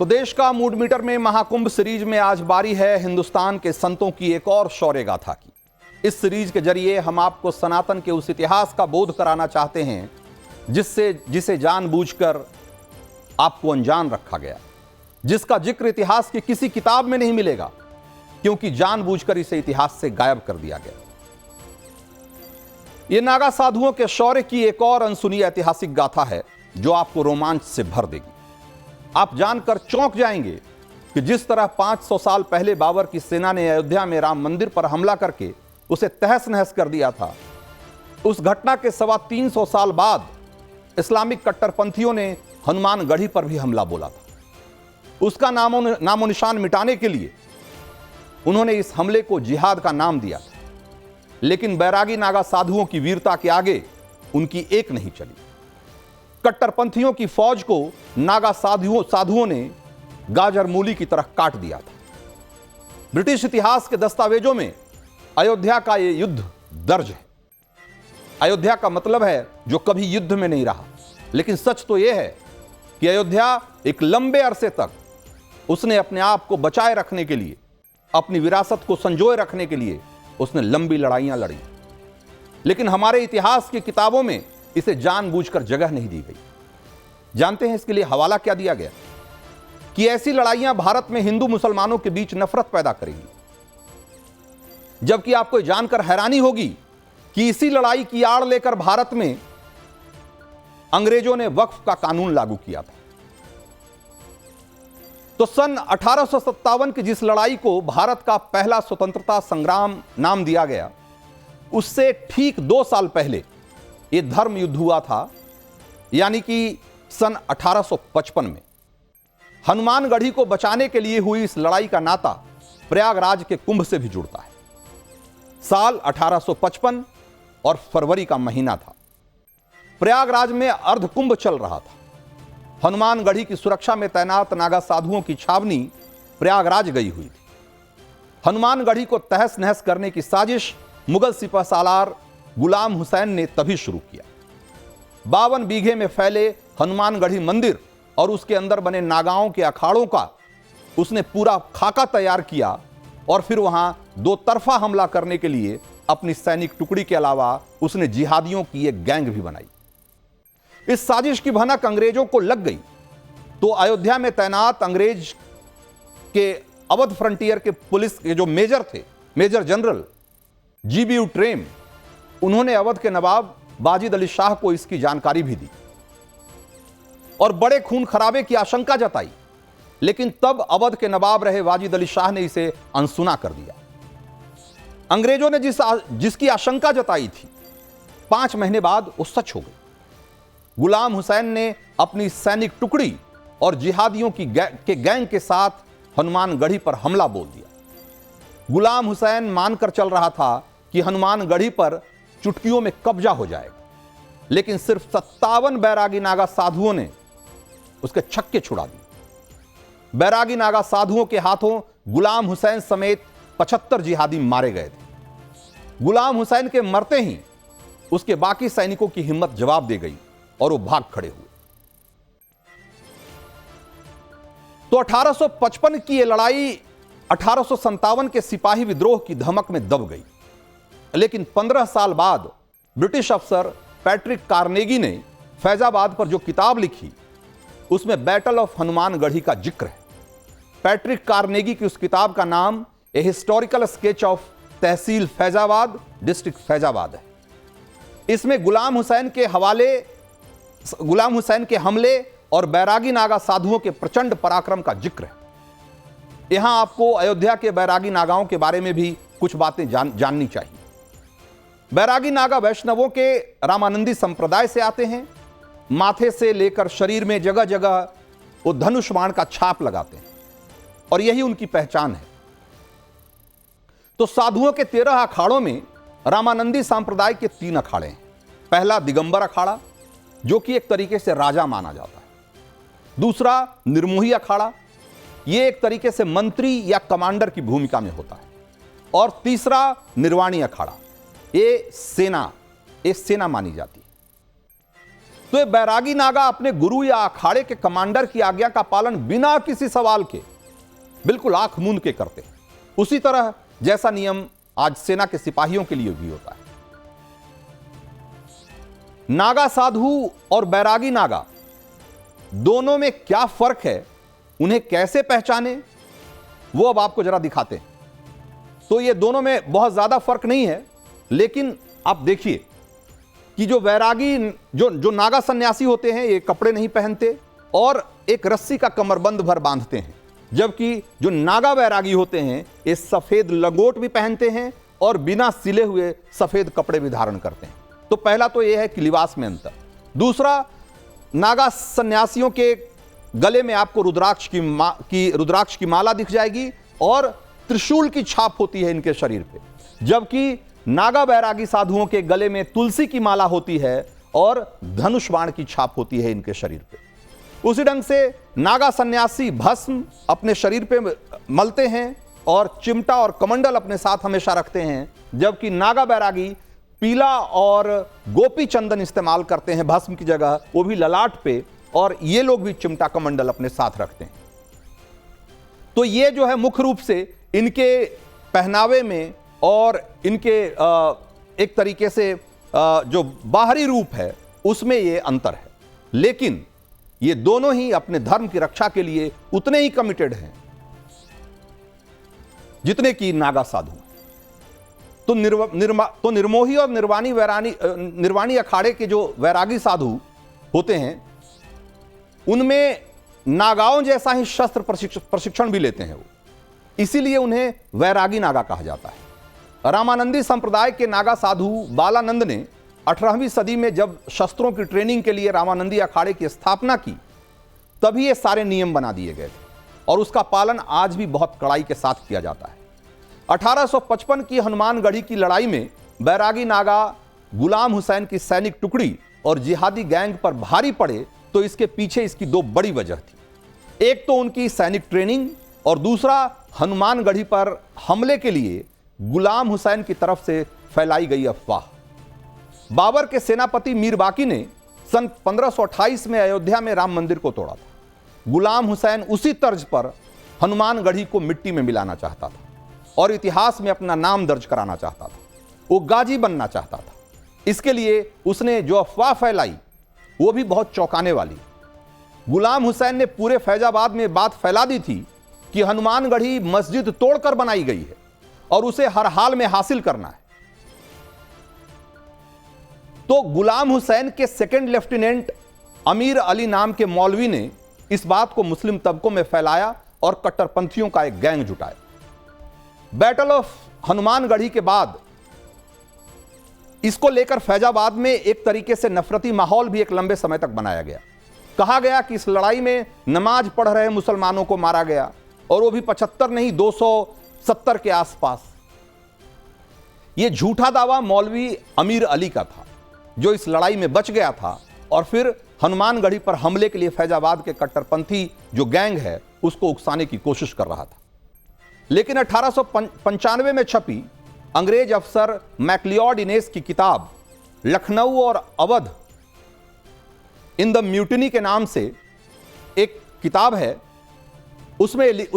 तो देश का मूड मीटर में महाकुंभ सीरीज में आज बारी है हिंदुस्तान के संतों की एक और शौर्य गाथा की। इस सीरीज के जरिए हम आपको सनातन के उस इतिहास का बोध कराना चाहते हैं जिसे जानबूझकर आपको अनजान रखा गया, जिसका जिक्र इतिहास की किसी किताब में नहीं मिलेगा, क्योंकि जानबूझकर इसे इतिहास से गायब कर दिया गया। यह नागा साधुओं के शौर्य की एक और अनसुनी ऐतिहासिक गाथा है जो आपको रोमांच से भर देगी। आप जानकर चौंक जाएंगे कि जिस तरह 500 साल पहले बाबर की सेना ने अयोध्या में राम मंदिर पर हमला करके उसे तहस नहस कर दिया था, उस घटना के 325 साल बाद इस्लामिक कट्टरपंथियों ने हनुमानगढ़ी पर भी हमला बोला था। उसका नामो निशान मिटाने के लिए उन्होंने इस हमले को जिहाद का नाम दिया था, लेकिन बैरागी नागा साधुओं की वीरता के आगे उनकी एक नहीं चली। कट्टरपंथियों की फौज को नागा साधुओं ने गाजर मूली की तरह काट दिया था। ब्रिटिश इतिहास के दस्तावेजों में अयोध्या का यह युद्ध दर्ज है। अयोध्या का मतलब है जो कभी युद्ध में नहीं रहा, लेकिन सच तो यह है कि अयोध्या एक लंबे अरसे तक उसने अपने आप को बचाए रखने के लिए, अपनी विरासत को संजोए रखने के लिए उसने लंबी लड़ाइयां लड़ी, लेकिन हमारे इतिहास की किताबों में इसे जानबूझकर जगह नहीं दी गई। जानते हैं इसके लिए हवाला क्या दिया गया? कि ऐसी लड़ाइयां भारत में हिंदू मुसलमानों के बीच नफरत पैदा करेंगी। जबकि आपको जानकर हैरानी होगी कि इसी लड़ाई की आड़ लेकर भारत में अंग्रेजों ने वक्फ का कानून लागू किया था। तो सन 1857 की जिस लड़ाई को भारत का पहला स्वतंत्रता संग्राम नाम दिया गया, उससे ठीक 2 साल पहले यह धर्म युद्ध हुआ था, यानी कि सन 1855 में। हनुमानगढ़ी को बचाने के लिए हुई इस लड़ाई का नाता प्रयागराज के कुंभ से भी जुड़ता है। साल 1855 और फरवरी का महीना था। प्रयागराज में अर्धकुंभ चल रहा था। हनुमानगढ़ी की सुरक्षा में तैनात नागा साधुओं की छावनी प्रयागराज गई हुई थी। हनुमानगढ़ी को तहस नहस करने की साजिश मुगल सिपहसालार गुलाम हुसैन ने तभी शुरू किया। 52 बीघे में फैले हनुमानगढ़ी मंदिर और उसके अंदर बने नागाओं के अखाड़ों का उसने पूरा खाका तैयार किया और फिर वहां 2 तरफा हमला करने के लिए अपनी सैनिक टुकड़ी के अलावा उसने जिहादियों की एक गैंग भी बनाई। इस साजिश की भनक अंग्रेजों को लग गई तो अयोध्या में तैनात अंग्रेज के अवध फ्रंटियर के पुलिस के जो मेजर थे, मेजर जनरल जीबी ट्रेम, उन्होंने अवध के नवाब वाजिद अली शाह को इसकी जानकारी भी दी और बड़े खून खराबे की आशंका जताई, लेकिन तब अवध के नवाब रहे वाजिद अली शाह ने इसे अनसुना कर दिया। अंग्रेजों ने जिसकी आशंका जताई थी, 5 महीने बाद वो सच हो गई। गुलाम हुसैन ने अपनी सैनिक टुकड़ी और जिहादियों की गैंग के साथ हनुमानगढ़ी पर हमला बोल दिया। गुलाम हुसैन मानकर चल रहा था कि हनुमानगढ़ी पर चुटकियों में कब्जा हो जाएगा, लेकिन सिर्फ 57 बैरागी नागा साधुओं ने उसके छक्के छुड़ा दिए। बैरागी नागा साधुओं के हाथों गुलाम हुसैन समेत 75 जिहादी मारे गए थे। गुलाम हुसैन के मरते ही उसके बाकी सैनिकों की हिम्मत जवाब दे गई और वो भाग खड़े हुए। तो 1855 की यह लड़ाई 1857 के सिपाही विद्रोह की धमक में दब गई, लेकिन 15 साल बाद ब्रिटिश अफसर पैट्रिक कार्नेगी ने फैजाबाद पर जो किताब लिखी, उसमें बैटल ऑफ हनुमानगढ़ी का जिक्र है। पैट्रिक कार्नेगी की उस किताब का नाम a historical sketch of tehsil Faizabad, district Faizabad है। इसमें गुलाम हुसैन के हमले और बैरागी नागा साधुओं के प्रचंड पराक्रम का जिक्र है। यहां आपको अयोध्या के बैरागी नागाओं के बारे में भी कुछ बातें जाननी चाहिए। बैरागी नागा वैष्णवों के रामानंदी संप्रदाय से आते हैं। माथे से लेकर शरीर में जगह जगह वो धनुष बाण का छाप लगाते हैं और यही उनकी पहचान है। तो साधुओं के 13 अखाड़ों में रामानंदी संप्रदाय के 3 अखाड़े हैं। पहला दिगंबर अखाड़ा, जो कि एक तरीके से राजा माना जाता है। दूसरा निर्मोही अखाड़ा, यह एक तरीके से मंत्री या कमांडर की भूमिका में होता है। और तीसरा निर्वाणी अखाड़ा, ये सेना मानी जाती है। तो ये बैरागी नागा अपने गुरु या अखाड़े के कमांडर की आज्ञा का पालन बिना किसी सवाल के बिल्कुल आंख मूंद के करते हैं, उसी तरह जैसा नियम आज सेना के सिपाहियों के लिए भी होता है। नागा साधु और बैरागी नागा दोनों में क्या फर्क है, उन्हें कैसे पहचाने, वो अब आपको जरा दिखाते हैं। तो ये दोनों में बहुत ज्यादा फर्क नहीं है, लेकिन आप देखिए कि जो बैरागी जो नागा सन्यासी होते हैं ये कपड़े नहीं पहनते और एक रस्सी का कमरबंद भर बांधते हैं, जबकि जो नागा बैरागी होते हैं ये सफेद लंगोट भी पहनते हैं और बिना सिले हुए सफेद कपड़े भी धारण करते हैं। तो पहला तो यह है कि लिबास में अंतर। दूसरा, नागा सन्यासियों के गले में आपको रुद्राक्ष की माला दिख जाएगी और त्रिशूल की छाप होती है इनके शरीर पे, जबकि नागा बैरागी साधुओं के गले में तुलसी की माला होती है और धनुष बाण की छाप होती है इनके शरीर पे। उसी ढंग से नागा सन्यासी भस्म अपने शरीर पे मलते हैं और चिमटा और कमंडल अपने साथ हमेशा रखते हैं, जबकि नागा बैरागी पीला और गोपी चंदन इस्तेमाल करते हैं भस्म की जगह, वो भी ललाट पे, और ये लोग भी चिमटा कमंडल अपने साथ रखते हैं। तो ये जो है मुख्य रूप से इनके पहनावे में और इनके एक तरीके से जो बाहरी रूप है उसमें ये अंतर है, लेकिन ये दोनों ही अपने धर्म की रक्षा के लिए उतने ही कमिटेड हैं जितने कि नागा साधु। तो निर्मोही और निर्वाणी अखाड़े के जो वैरागी साधु होते हैं उनमें नागाओं जैसा ही शस्त्र प्रशिक्षण भी लेते हैं वो, इसीलिए उन्हें वैरागी नागा कहा जाता है। रामानंदी संप्रदाय के नागा साधु बालानंद ने 18वीं सदी में जब शस्त्रों की ट्रेनिंग के लिए रामानंदी अखाड़े की स्थापना की, तभी ये सारे नियम बना दिए गए थे और उसका पालन आज भी बहुत कड़ाई के साथ किया जाता है। 1855 की हनुमानगढ़ी की लड़ाई में बैरागी नागा गुलाम हुसैन की सैनिक टुकड़ी और जिहादी गैंग पर भारी पड़े, तो इसके पीछे इसकी दो बड़ी वजह थी। एक तो उनकी सैनिक ट्रेनिंग और दूसरा हनुमानगढ़ी पर हमले के लिए गुलाम हुसैन की तरफ से फैलाई गई अफवाह। बाबर के सेनापति मीर बाकी ने सन 1528 में अयोध्या में राम मंदिर को तोड़ा था। गुलाम हुसैन उसी तर्ज पर हनुमानगढ़ी को मिट्टी में मिलाना चाहता था और इतिहास में अपना नाम दर्ज कराना चाहता था। वो गाजी बनना चाहता था। इसके लिए उसने जो अफवाह फैलाई वो भी बहुत चौंकाने वाली। गुलाम हुसैन ने पूरे फैजाबाद में बात फैला दी थी कि हनुमानगढ़ी मस्जिद तोड़कर बनाई गई है और उसे हर हाल में हासिल करना है। तो गुलाम हुसैन के सेकंड लेफ्टिनेंट अमीर अली नाम के मौलवी ने इस बात को मुस्लिम तबकों में फैलाया और कट्टरपंथियों का एक गैंग जुटाया। बैटल ऑफ हनुमानगढ़ी के बाद इसको लेकर फैजाबाद में एक तरीके से नफरती माहौल भी एक लंबे समय तक बनाया गया। कहा गया कि इस लड़ाई में नमाज पढ़ रहे मुसलमानों को मारा गया, और वो भी 75 नहीं 270 के आसपास। यह झूठा दावा मौलवी अमीर अली का था, जो इस लड़ाई में बच गया था और फिर हनुमानगढ़ी पर हमले के लिए फैजाबाद के कट्टरपंथी जो गैंग है उसको उकसाने की कोशिश कर रहा था। लेकिन 1895 में छपी अंग्रेज अफसर मैक्लियॉड इनेस की किताब लखनऊ और अवध इन द म्यूटिनी के नाम से एक किताब है, उसमें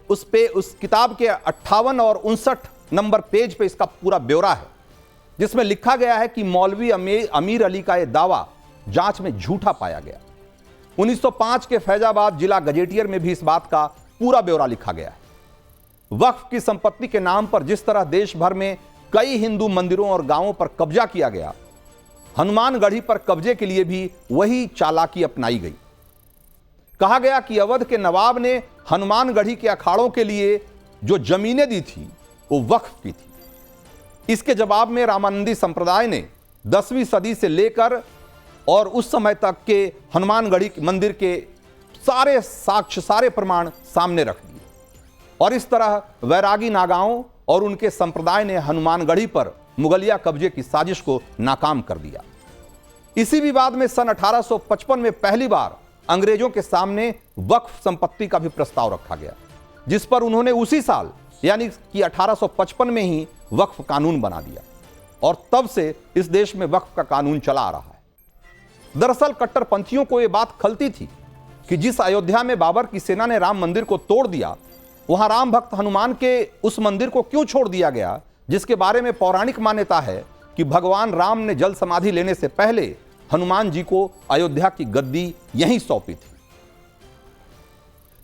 उस किताब के 58 और 59 नंबर पेज पे इसका पूरा ब्यौरा है, जिसमें लिखा गया है कि मौलवी अमीर अली का यह दावा जांच में झूठा पाया गया। 1905 के फैजाबाद जिला गजेटियर में भी इस बात का पूरा ब्यौरा लिखा गया है। वक्फ की संपत्ति के नाम पर जिस तरह देश भर में कई हिंदू मंदिरों और गांवों पर कब्जा किया गया, हनुमानगढ़ी पर कब्जे के लिए भी वही चालाकी अपनाई गई। कहा गया कि अवध के नवाब ने हनुमानगढ़ी के अखाड़ों के लिए जो जमीनें दी थी वो वक्फ की थी। इसके जवाब में रामानंदी संप्रदाय ने 10वीं सदी से लेकर और उस समय तक के हनुमानगढ़ी मंदिर के सारे साक्ष्य, सारे प्रमाण सामने रख दिए, और इस तरह वैरागी नागाओं और उनके संप्रदाय ने हनुमानगढ़ी पर मुगलिया कब्जे की साजिश को नाकाम कर दिया। इसी विवाद में सन 1855 में पहली बार अंग्रेजों के सामने वक्फ संपत्ति का भी प्रस्ताव रखा गया, जिस पर उन्होंने उसी साल यानी कि 1855 में ही वक्फ कानून बना दिया, और तब से इस देश में वक्फ का कानून चला आ रहा है। दरअसल कट्टरपंथियों को यह बात खलती थी कि जिस अयोध्या में बाबर की सेना ने राम मंदिर को तोड़ दिया, वहां राम भक्त हनुमान के उस मंदिर को क्यों छोड़ दिया गया, जिसके बारे में पौराणिक मान्यता है कि भगवान राम ने जल समाधि लेने से पहले हनुमान जी को अयोध्या की गद्दी यहीं सौंपी थी।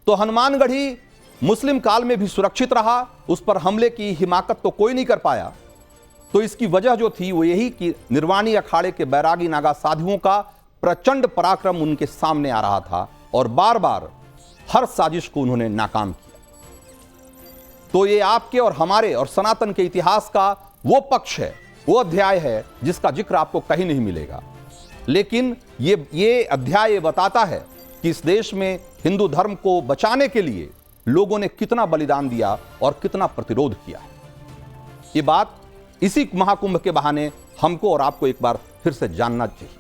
तो हनुमानगढ़ी मुस्लिम काल में भी सुरक्षित रहा, उस पर हमले की हिमाकत तो कोई नहीं कर पाया। तो इसकी वजह जो थी वो यही कि निर्वाणी अखाड़े के बैरागी नागा साधुओं का प्रचंड पराक्रम उनके सामने आ रहा था और बार बार हर साजिश को उन्होंने नाकाम किया। तो ये आपके और हमारे और सनातन के इतिहास का वो पक्ष है, वो अध्याय है जिसका जिक्र आपको कहीं नहीं मिलेगा। लेकिन ये अध्याय ये बताता है कि इस देश में हिंदू धर्म को बचाने के लिए लोगों ने कितना बलिदान दिया और कितना प्रतिरोध किया है। ये बात इसी महाकुंभ के बहाने हमको और आपको एक बार फिर से जानना चाहिए।